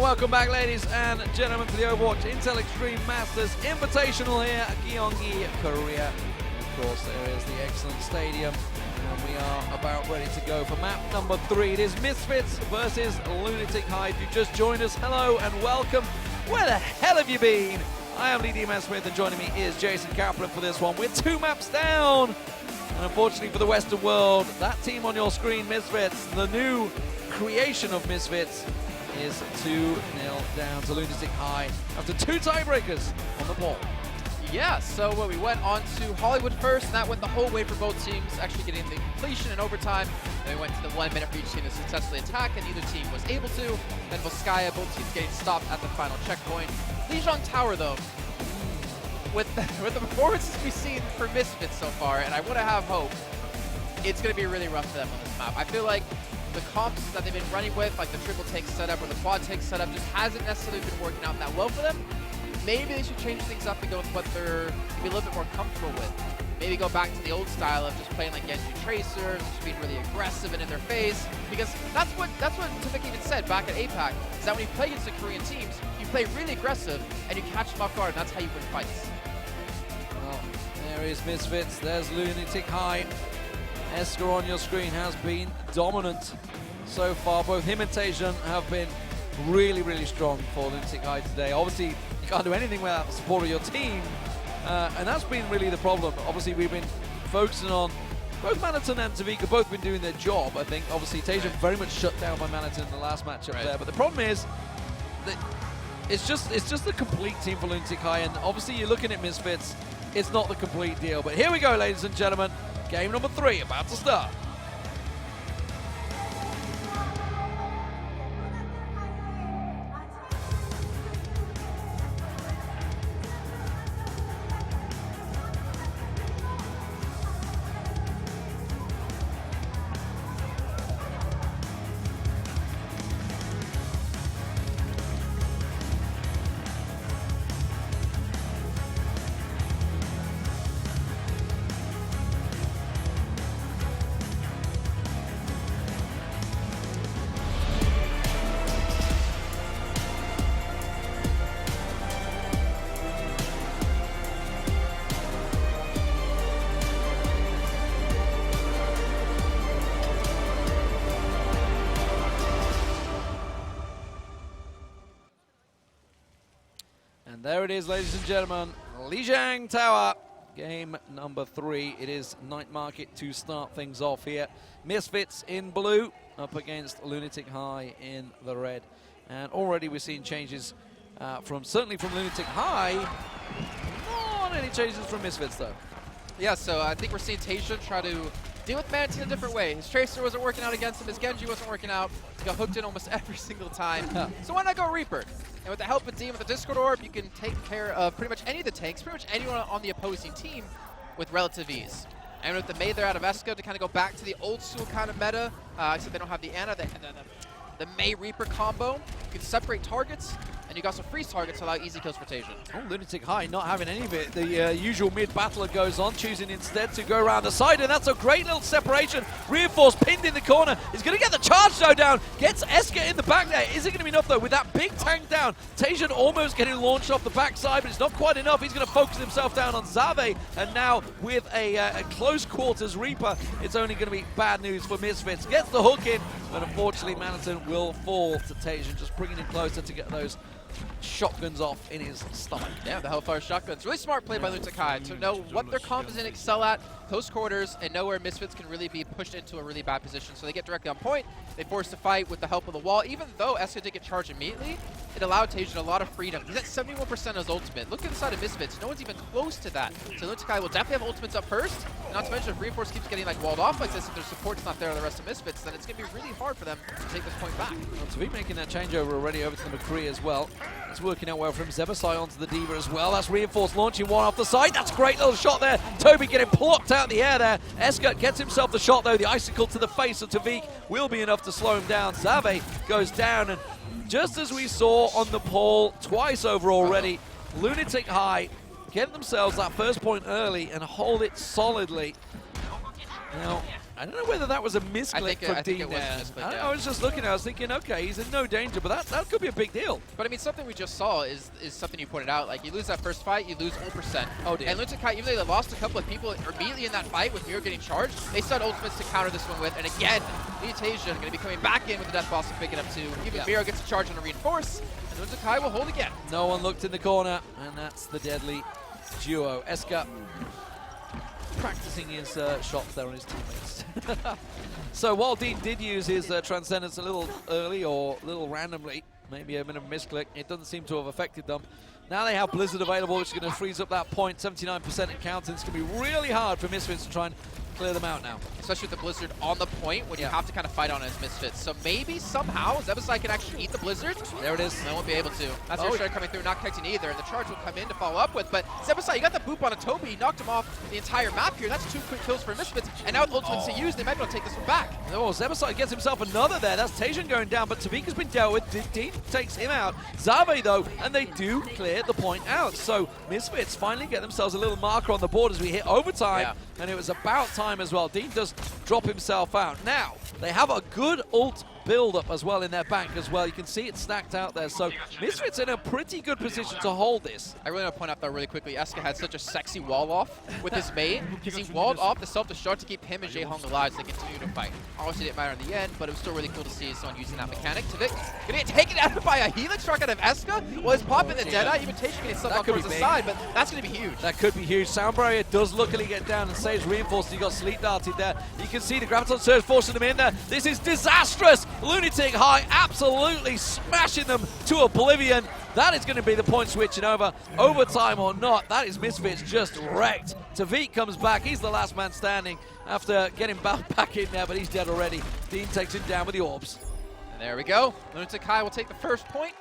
Welcome back, ladies and gentlemen, to the Overwatch Intel Extreme Masters Invitational here at Gyeonggi, Korea. Of course, there is the excellent stadium, and we are about ready to go for map number 3. It is Misfits versus Lunatic High. If you've just joined us, hello and welcome. Where the hell have you been? I am Lee D-Man Smith, and joining me is Jason Kaplan for this one. We're 2 maps down, and unfortunately for the Western world, that team on your screen, Misfits, the new creation of Misfits, is 2-0 down to Lunatic High after 2 tiebreakers on the ball. Yeah, so we went on to Hollywood first, and that went the whole way for both teams, actually getting the completion in overtime. Then we went to the 1 minute for each team to successfully attack, and neither team was able to. Then Volskaya, both teams getting stopped at the final checkpoint. Lijiang Tower, though, with the performances we've seen for Misfits so far, and I want to have hope, it's going to be really rough for them on this map. I feel like the comps that they've been running with, like the triple take setup or the quad take setup, just hasn't necessarily been working out that well for them. Maybe they should change things up and go with what they're maybe a little bit more comfortable with. Maybe go back to the old style of just playing like Genji Tracer, just being really aggressive and in their face. Because that's what Tivik even said back at APAC, is that when you play against the Korean teams, you play really aggressive and you catch them off guard, and that's how you win fights. Well, there is Misfits, there's Lunatic High. Esker on your screen has been dominant so far. Both him and Taejun have been really, really strong for Lunatic High today. Obviously, you can't do anything without the support of your team, and that's been really the problem. Obviously, we've been focusing on both Manaton and Tavika, both been doing their job, I think. Obviously, Taejun very much shut down by Manaton in the last matchup there, but the problem is that it's just the complete team for Lunatic High, and obviously you're looking at Misfits, it's not the complete deal. But here we go, ladies and gentlemen. Game number 3 about to start. And there it is, ladies and gentlemen, Lijiang Tower, game number 3. It is Night Market to start things off here. Misfits in blue up against Lunatic High in the red. And already we're seeing changes certainly from Lunatic High. Not any changes from Misfits though. Yeah, so I think we're seeing Taejun try to deal with Manaton a different way. His Tracer wasn't working out against him, his Genji wasn't working out. He got hooked in almost every single time. So why not go Reaper? And with the help of Dean with the Discord Orb, you can take care of pretty much any of the tanks, pretty much anyone on the opposing team with relative ease. And with the Mei there out of Eska to kind of go back to the old school kind of meta, except they don't have the Ana, the Mei Reaper combo. You can separate targets, and you can also freeze targets to allow easy kills for Taejun. Oh, Lunatic High not having any of it. The usual mid-battler goes on, choosing instead to go around the side, and that's a great little separation. Reinforced, pinned in the corner. He's going to get the charge though down. Gets Esker in the back there. Is it going to be enough though? With that big tank down, Taejun almost getting launched off the backside, but it's not quite enough. He's going to focus himself down on Zave, and now with a close quarters Reaper, it's only going to be bad news for Misfits. Gets the hook in, but unfortunately Manaton will fall to Taejun, just bringing him closer to get those shotguns off in his stomach. Yeah, the Hellfire shotguns. Really smart play by Lunatic High to know what their comps and excel at, close quarters, and know where Misfits can really be pushed into a really bad position. So they get directly on point. They force the fight with the help of the wall. Even though Eska did get charged immediately, it allowed Taejun a lot of freedom. He's at 71% of his ultimate. Look at the side of Misfits. No one's even close to that. So Lunatic High will definitely have ultimates up first. And not to mention, if Reinforce keeps getting like walled off like this, if their support's not there on the rest of Misfits, then it's going to be really hard for them to take this point back. Well, Tavik making that changeover already over to the McCree as well. It's working out well for him. Zebasai onto the Diva as well. That's Reinforced launching one off the side. That's a great little shot there. Toby getting plucked out in the air there. Esker gets himself the shot though. The icicle to the face of Tavik will be enough to slow him down. Zave goes down, and just as we saw on the poll twice over already, Lunatic High get themselves that first point early and hold it solidly. Now, I don't know whether that was a misclick from I think Dean it was a there. misclick, yeah. I was just looking, I was thinking, okay, he's in no danger, but that could be a big deal. But I mean, something we just saw is something you pointed out. Like, you lose that first fight, you lose ult %. Oh, dear. And Lunatic, even though they lost a couple of people immediately in that fight with Miro getting charged, they still had ultimates to counter this one with. And again, Invitational going to be coming back in with the Death Boss and picking up 2. Even Miro gets a charge on a reinforce, and Lunatic will hold again. No one looked in the corner, and that's the deadly duo. Eska practicing his shots there on his teammates. So while Dean did use his Transcendence a little early or a little randomly, maybe a bit of a misclick, it doesn't seem to have affected them. Now they have Blizzard available, which is going to freeze up that point, 79% and counting. It's going to be really hard for Misfits to try and clear them out now. Especially with the Blizzard on the point when you have to kind of fight on it as Misfits. So maybe somehow Zebasai can actually eat the Blizzard. There it is. And they won't be able to. That's your shot coming through, not connecting either, and the charge will come in to follow up with. But Zebasai, you got the boop on a Toby, he knocked him off the entire map here. That's 2 quick kills for Misfits, and now with ultimates to use, they might be able to take this one back. Oh, Zebasai gets himself another there. That's Tajan going down, but Tavika's been dealt with. Dean takes him out. Zave, though, and they do clear the point out. So Misfits finally get themselves a little marker on the board as we hit overtime, and it was about time as well. Dean does drop himself out. Now, they have a good ult build-up as well in their bank as well. You can see it stacked out there. So Misfits in a pretty good position to hold this. I really want to point out though really quickly, Eska had such a sexy wall off with his mate because he walled off the self-destruct to keep him and Jaehong alive so they continue to fight. Obviously it didn't matter in the end, but it was still really cool to see someone using that mechanic. Tavik gonna get taken out by a Helix truck out of Eska. Well, his pop in the Deadeye, Invitation getting stuff off towards the side, but that's gonna be huge. That could be huge. Sound Barrier does luckily get down and Sage reinforced. You got Sleep Darted there. You can see the Graviton Surge forcing them in there. This is disastrous. Lunatic High absolutely smashing them to oblivion. That is going to be the point switching over. Overtime or not, that is Misfits just wrecked. Tavik comes back. He's the last man standing after getting back in there, but he's dead already. Dean takes him down with the orbs. And there we go. Lunatic High will take the first point.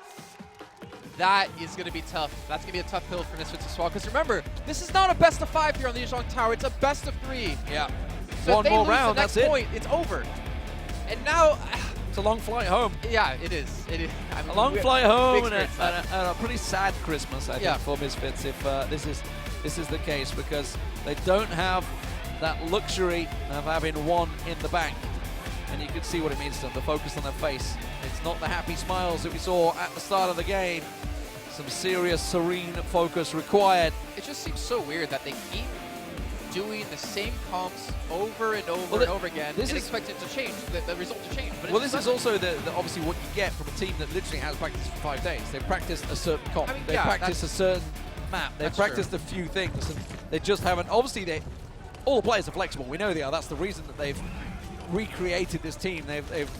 That is going to be tough. That's going to be a tough pill for Misfits to swallow. Because remember, this is not a best of 5 here on the Yizhong Tower. It's a best of 3. Yeah. So One if they more lose round, the next that's it. point, it's over. And now... It's a long flight home. Yeah, it is. It is. I mean, A long flight home and experience a pretty sad Christmas, I think, for Misfits if this is the case, because they don't have that luxury of having one in the bank. And you can see what it means to them, the focus on their face. It's not the happy smiles that we saw at the start of the game. Some serious, serene focus required. It just seems so weird that they keep doing the same comps over and over again and expect it to change, the result to change. But this is also the obviously what you get from a team that literally has practiced for 5 days. They've practiced a certain comp. I mean, they've practiced a certain map. They've practiced a few things. And they just haven't. Obviously, all the players are flexible. We know they are. That's the reason that they've recreated this team. They've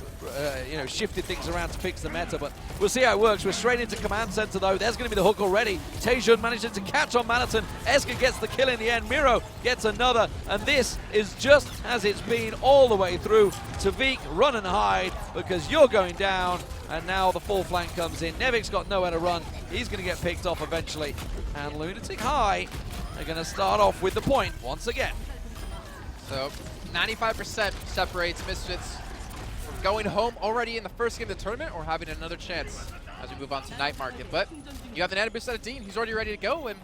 shifted things around to fix the meta, but we'll see how it works. We're straight into command center though. There's going to be the hook already. Taejun manages to catch on Manhattan. Eska gets the kill in the end. Miro gets another, and this is just as it's been all the way through. Tavik, run and hide because you're going down, and now the full flank comes in. Nevik's got nowhere to run. He's going to get picked off eventually, and Lunatic High are going to start off with the point once again. So 95% separates Misfits from going home already in the first game of the tournament or having another chance as we move on to Night Market. But you have an added boost out of Dean. He's already ready to go. And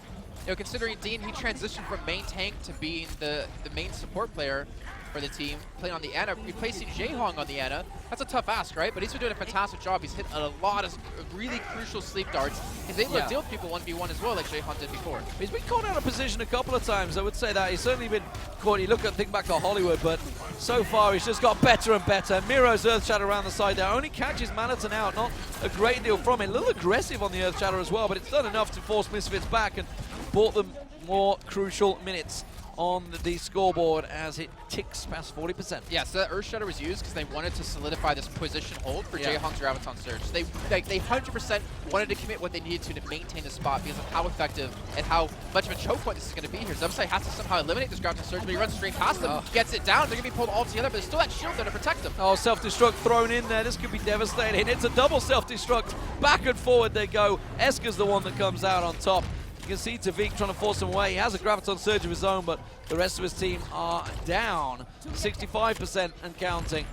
considering Dean, he transitioned from main tank to being the main support player for the team, playing on the Ana, replacing Jaehong on the Ana. That's a tough ask, right? But he's been doing a fantastic job. He's hit a lot of really crucial sleep darts. He's able to deal with people 1v1 as well, like Jaehong did before. He's been caught out of position a couple of times. I would say that he's certainly been caught. You think back to Hollywood, but so far he's just got better and better. Miro's Earth Shatter around the side there only catches Manhattan out. Not a great deal from it. A little aggressive on the Earth Shatter as well, but it's done enough to force Misfits back and bought them more crucial minutes on the scoreboard as it ticks past 40%. Yeah, so that Earth Shatter was used because they wanted to solidify this position hold for Jaehong's Graviton Surge. They 100% wanted to commit what they needed to maintain the spot because of how effective and how much of a choke point this is going to be here. Zebasai has to somehow eliminate this Graviton Surge, but he runs straight past them, gets it down. They're going to be pulled all together, but there's still that shield there to protect them. Oh, self-destruct thrown in there. This could be devastating. It's a double self-destruct. Back and forward they go. Eska's the one that comes out on top. You can see Tavik trying to force him away. He has a Graviton Surge of his own, but the rest of his team are down 65% and counting,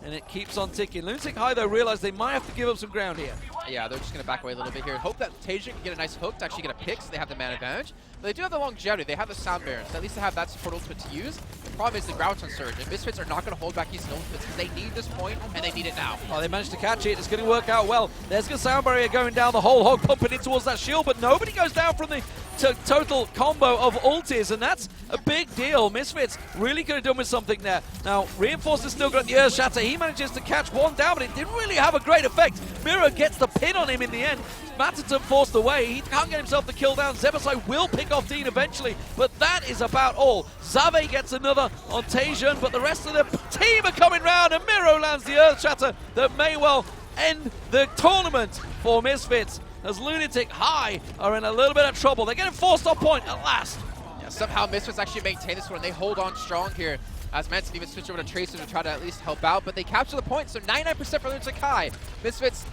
and it keeps on ticking. Lunatic High, though, realize they might have to give up some ground here. Yeah, they're just going to back away a little bit here. Hope that Tasia can get a nice hook to actually get a pick, so they have the man advantage. But they do have the longevity. They have the Sound Barons, so at least they have that support ultimate to use. The problem is the Grouch on Surge, and Misfits are not going to hold back these ultimates because they need this point, and they need it now. Oh, they managed to catch it. It's going to work out well. There's the Sound Barrier going down, the whole hog pumping in towards that shield, but nobody goes down from the total combo of ultis, and that's a big deal. Misfits really could have done with something there. Now, Reinforcer's still got the Earth Shatter. He manages to catch one down, but it didn't really have a great effect. Miro gets the pin on him in the end. Matterton forced away. He can't get himself the kill down. Zebasai will pick off Dean eventually, but that is about all. Zave gets another on Tajan, but the rest of the team are coming round, and Miro lands the Earth Shatter that may well end the tournament for Misfits, as Lunatic High are in a little bit of trouble. They're getting forced off point at last. Yeah, somehow Misfits actually maintain this one. They hold on strong here. As Manson even switch over to Tracer to try to at least help out, but they capture the point, so 99% for Lunatic High. Misfits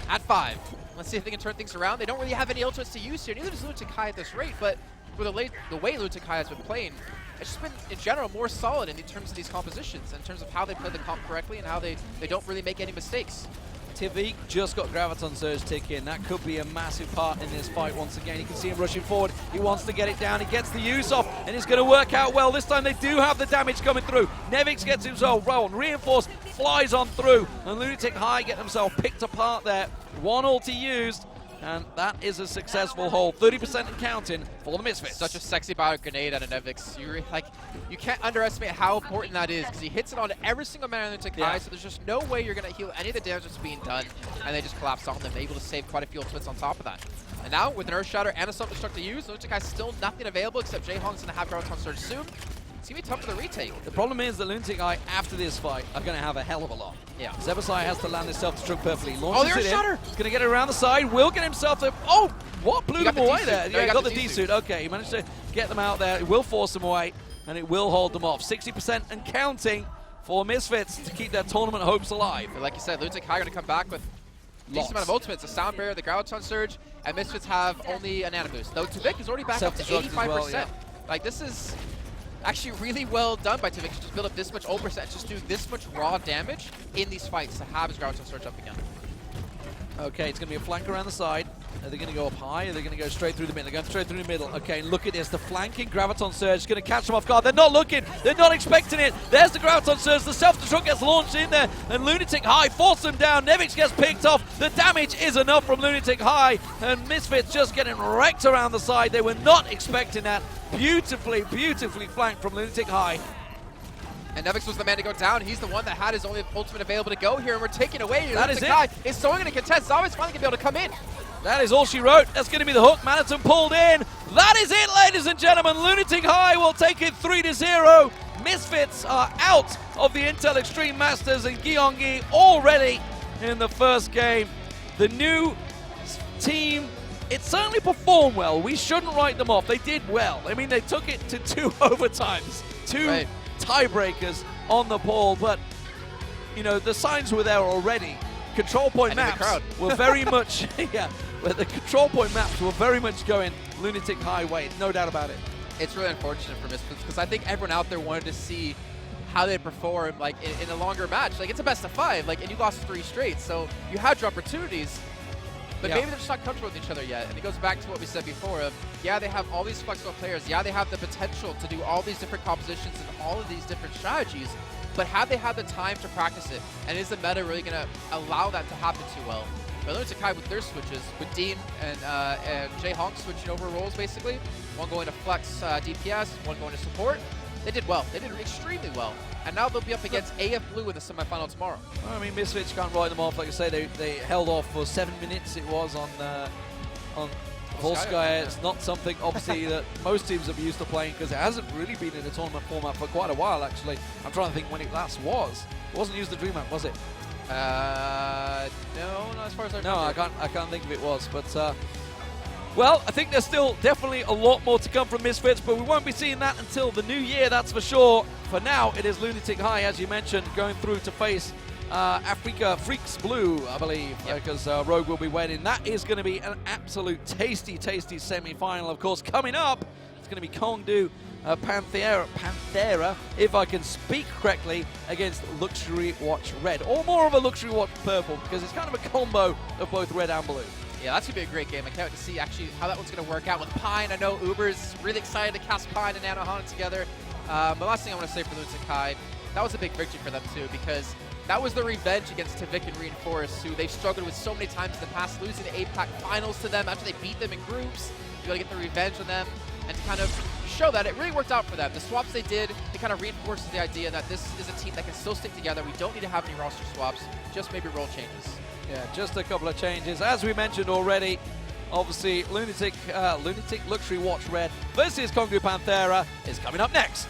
at 5. Let's see if they can turn things around. They don't really have any ultimates to use here. Neither does Lunatic High at this rate, but for the way Lunatic High has been playing, it's just been, in general, more solid in terms of these compositions, in terms of how they play the comp correctly and how they don't really make any mistakes. Tivik just got Graviton Surge tick in. That could be a massive part in this fight once again. You can see him rushing forward. He wants to get it down. He gets the use off, and it's going to work out well. This time they do have the damage coming through. Nevix gets himself rolled. Reinforce flies on through, and Lunatic High get themselves picked apart there. One ulti used, and that is a successful hold. 30% and counting for the Misfits. Such a sexy bio grenade out of Nevix. You can't underestimate how important that is, because he hits it onto every single man on Lunatic High, so there's just no way you're going to heal any of the damage that's being done, and they just collapse on them, able to save quite a few ultimates on top of that. And now, with an Earth Shatter and a Self-Destruct to use, Lunatic High still nothing available except J-Hong's going to have Graviton Surge soon. It's going to be tough for the retake. The problem is that Lunatic High, after this fight, are going to have a hell of a lot. Yeah. Zebasai has to land his self-destruct perfectly. Launches it in. Shutter! He's going to get it around the side. Will get himself to... Oh! What? Blew them away there. No, yeah, he got the D-suit. Okay, he managed to get them out there. It will force them away, and it will hold them off. 60% and counting for Misfits to keep their tournament hopes alive. But like you said, Lunatic High are going to come back with a decent amount of ultimates. The Sound Barrier, the Graviton Surge, and Misfits have only a Nano Boost. Though Tivik is already back up to 85%. Well, yeah. Like, this is actually really well done by Tivik to just build up this much ult percent, just do this much raw damage in these fights to have his Graviton Surge up again. Okay, it's going to be a flank around the side. Are they going to go up high? Are they going to go straight through the middle? They're going straight through the middle. Okay, look at this. The flanking Graviton Surge is going to catch them off guard. They're not looking. They're not expecting it. There's the Graviton Surge. The self-destruct gets launched in there, and Lunatic High force them down. Nevix gets picked off. The damage is enough from Lunatic High, and Misfits just getting wrecked around the side. They were not expecting that. Beautifully, beautifully flanked from Lunatic High. And Nevix was the man to go down. He's the one that had his only ultimate available to go here, and we're taking away. That is it. Is so going to contest. Zave's finally going to be able to come in. That is all she wrote. That's going to be the hook. Manhattan pulled in. That is it, ladies and gentlemen. Lunatic High will take it 3-0. Misfits are out of the Intel Extreme Masters in Gyeonggi already in the first game. The new team, it certainly performed well. We shouldn't write them off. They did well. I mean, they took it to 2 overtimes, 2 tiebreakers on the ball, but you know, the signs were there already. Control point maps were very much, but the control point maps were very much going Lunatic High way, no doubt about it. It's really unfortunate for Misfits because I think everyone out there wanted to see how they perform like in a longer match. Like, it's a best of 5, like, and you lost 3 straight, so you had your opportunities, but maybe they're just not comfortable with each other yet. And it goes back to what we said before of, yeah, they have all these flexible players, yeah, they have the potential to do all these different compositions and all of these different strategies, but have they had the time to practice it? And is the meta really going to allow that to happen too well? But Lunatic High with their switches, with Dean and J-Honk switching over roles basically, one going to flex DPS, one going to support, they did well. They did extremely well. And now they'll be up against AF Blue in the semifinal tomorrow. Well, I mean, Misfits can't write them off. Like I say, they held off for 7 minutes. It was on Volskaya. It's not something, obviously, that most teams have used to playing because it hasn't really been in a tournament format for quite a while, actually. I'm trying to think when it last was. It wasn't used at DreamHack, was it? No, not as far as I remember. No, I can't think if it was. But, well, I think there's still definitely a lot more to come from Misfits, but we won't be seeing that until the new year, that's for sure. For now, it is Lunatic High, as you mentioned, going through to face Africa Freaks Blue, I believe, because Rogue will be winning. That is going to be an absolute tasty, tasty semi-final, of course. Coming up, it's going to be Kongdu Panthera, if I can speak correctly, against Luxury Watch Red, or more of a Luxury Watch Purple, because it's kind of a combo of both red and blue. Yeah, that's going to be a great game. I can't wait to see actually how that one's going to work out with Pine. I know Uber's really excited to cast Pine and Anohana together. But last thing I want to say for Lunatic High, that was a big victory for them too, because that was the revenge against Tavik and Reinforce, who they've struggled with so many times in the past, losing the APAC finals to them after they beat them in groups. You got to get the revenge on them and to kind of show that it really worked out for them. The swaps they did, it kind of reinforces the idea that this is a team that can still stick together. We don't need to have any roster swaps, just maybe role changes. Yeah, just a couple of changes. As we mentioned already, obviously Lunatic Luxury Watch Red versus Gyeonggi Panthera is coming up next.